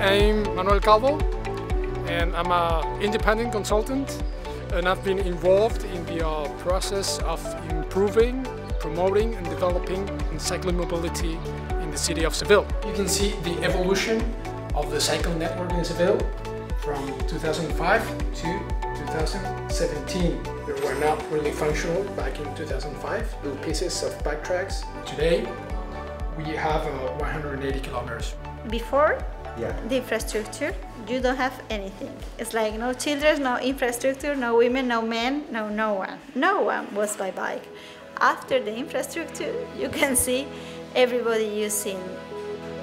I'm Manuel Calvo, and I'm an independent consultant, and I've been involved in the process of improving, promoting and developing cycling mobility in the city of Seville. You can see the evolution of the cycling network in Seville from 2005 to 2017. They were not really functional back in 2005, little pieces of bike tracks. Today, we have 180 kilometers. Before the infrastructure, you don't have anything. It's like no children, no infrastructure, no women, no men, no one. No one was by bike. After the infrastructure, you can see everybody using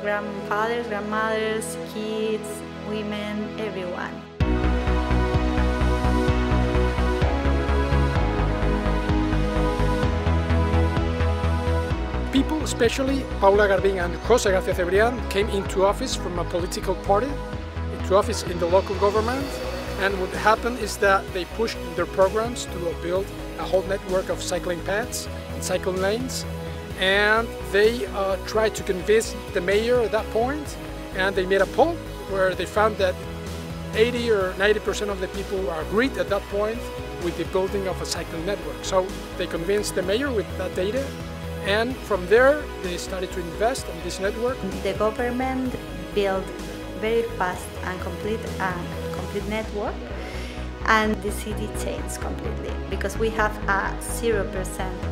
grandfathers, grandmothers, kids, women, everyone. People, especially Paula Garbin and Jose Garcia Cebrián, came into office from a political party, into office in the local government, and what happened is that they pushed their programs to build a whole network of cycling paths and cycling lanes, and they tried to convince the mayor at that point, and they made a poll where they found that 80 or 90% of the people agreed at that point with the building of a cycling network. So they convinced the mayor with that data, and from there they started to invest in this network. The government built very fast and complete network, and the city changed completely because we have 0%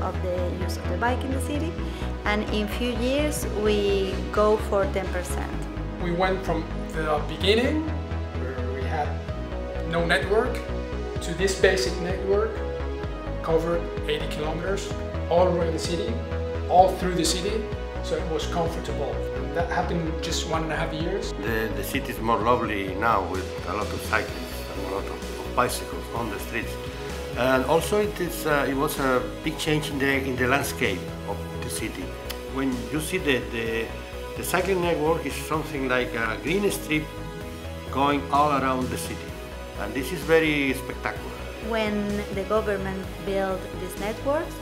of the use of the bike in the city, and in few years we go for 10%. We went from the beginning, where we had no network, to this basic network, covered 80 kilometers all around the city, all through the city, so it was comfortable. And that happened in just 1.5 years. The city is more lovely now with a lot of cyclists and a lot of bicycles on the streets. And also it was a big change in the landscape of the city. When you see the cycling network is something like a green strip going all around the city. And this is very spectacular. When the government built these networks,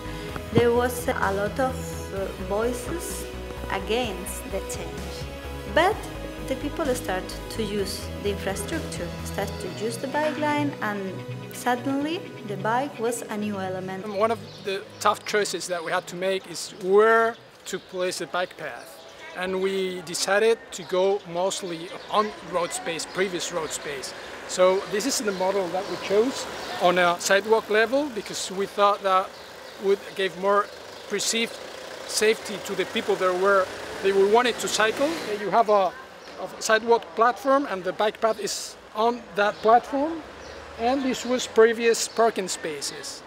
there was a lot of voices against the change. But the people start to use the infrastructure, start to use the bike line, and suddenly the bike was a new element. One of the tough choices that we had to make is where to place the bike path. And we decided to go mostly on road space, previous road space. So this is the model that we chose on a sidewalk level because we thought that would give more perceived safety to the people they wanted to cycle. You have a sidewalk platform and the bike path is on that platform, and this was previous parking spaces.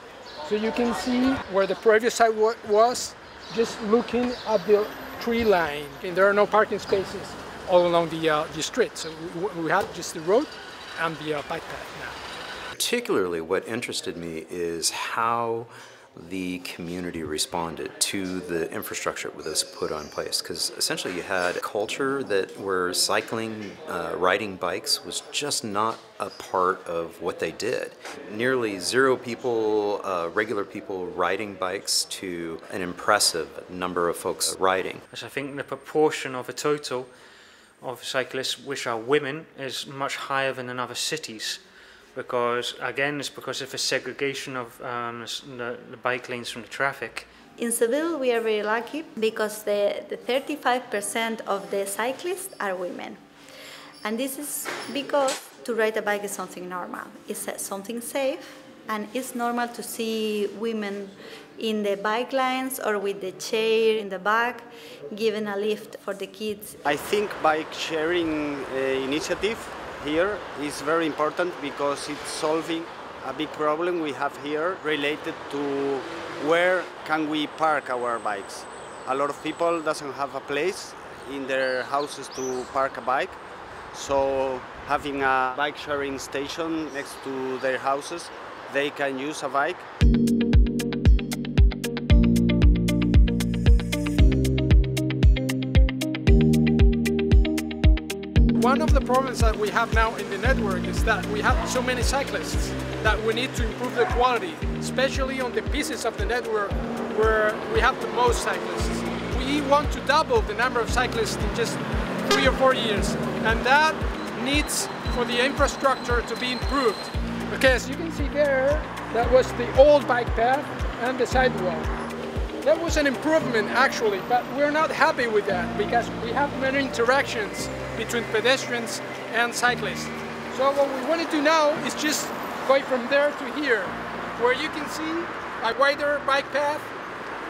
So you can see where the previous sidewalk was just looking at the tree line, and there are no parking spaces all along the street. So we had just the road and the bike path now. Particularly what interested me is how the community responded to the infrastructure that was put on place, because essentially you had a culture where cycling, riding bikes was just not a part of what they did. Nearly 0 people, regular people riding bikes, to an impressive number of folks riding. I think the proportion of a total of cyclists which are women is much higher than in other cities. Because, again, it's because of the segregation of the bike lanes from the traffic. In Seville, we are very lucky because the 35% of the cyclists are women. And this is because to ride a bike is something normal. It's something safe, and it's normal to see women in the bike lines or with the chair in the back, giving a lift for the kids. I think bike sharing initiative here is very important because it's solving a big problem we have here related to where can we park our bikes. A lot of people doesn't have a place in their houses to park a bike, so having a bike sharing station next to their houses, they can use a bike. One of the problems that we have now in the network is that we have so many cyclists that we need to improve the quality, especially on the pieces of the network where we have the most cyclists. We want to double the number of cyclists in just 3 or 4 years, and that needs for the infrastructure to be improved. Okay, as you can see there, that was the old bike path and the sidewalk. That was an improvement actually, but we're not happy with that because we have many interactions between pedestrians and cyclists. So what we want to do now is just go from there to here, where you can see a wider bike path,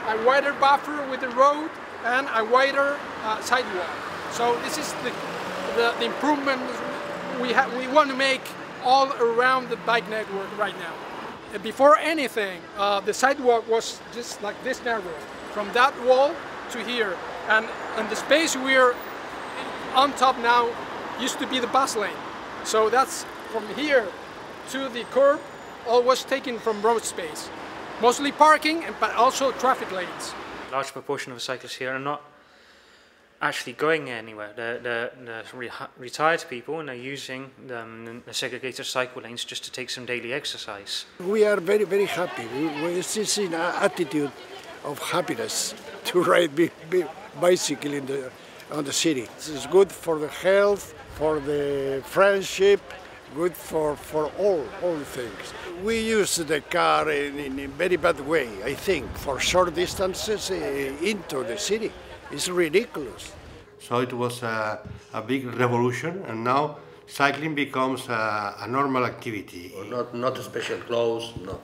a wider buffer with the road, and a wider sidewalk. So this is the improvement we want to make all around the bike network right now. Before anything, the sidewalk was just like this narrow, from that wall to here. And the space we're on top now used to be the bus lane. So that's from here to the curb, all was taken from road space. Mostly parking, but also traffic lanes. A large proportion of cyclists here are not actually going anywhere. They're retired people and they're using the segregated cycle lanes just to take some daily exercise. We are very, very happy. We see an attitude of happiness to ride bicycle on the city. It's good for the health, for the friendship, good for all things. We use the car in a very bad way, I think, for short distances into the city. It's ridiculous. So it was a big revolution, and now cycling becomes a normal activity. Not special clothes, no.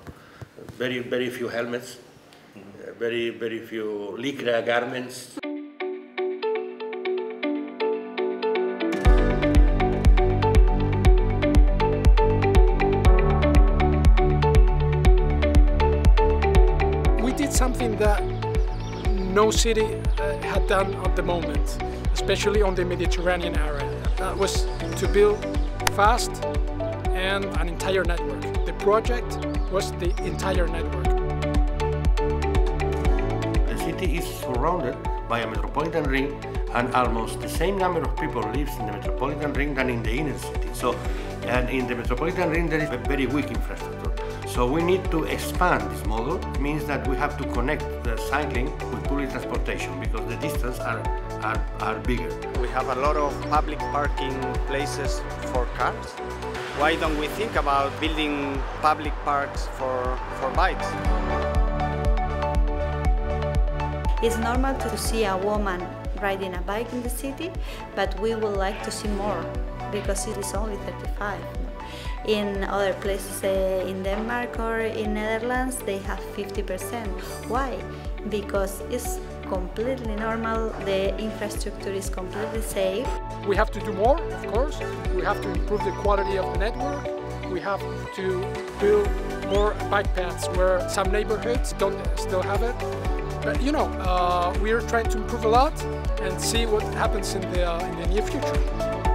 Very few helmets, very few lycra garments. We did something that no city had done at the moment, especially on the Mediterranean area. That was to build fast and an entire network. The project was the entire network. The city is surrounded by a metropolitan ring, and almost the same number of people lives in the metropolitan ring than in the inner city. So, and in the metropolitan ring there is a very weak infrastructure. So we need to expand this model. It means that we have to connect the cycling with public transportation because the distances are bigger. We have a lot of public parking places for cars. Why don't we think about building public parks for bikes? It's normal to see a woman riding a bike in the city, but we would like to see more because it is only 35. In other places in Denmark or in Netherlands, they have 50%. Why? Because it's completely normal, the infrastructure is completely safe. We have to do more, of course. We have to improve the quality of the network. We have to build more bike paths where some neighborhoods don't still have it. But you know, we are trying to improve a lot and see what happens in the near future.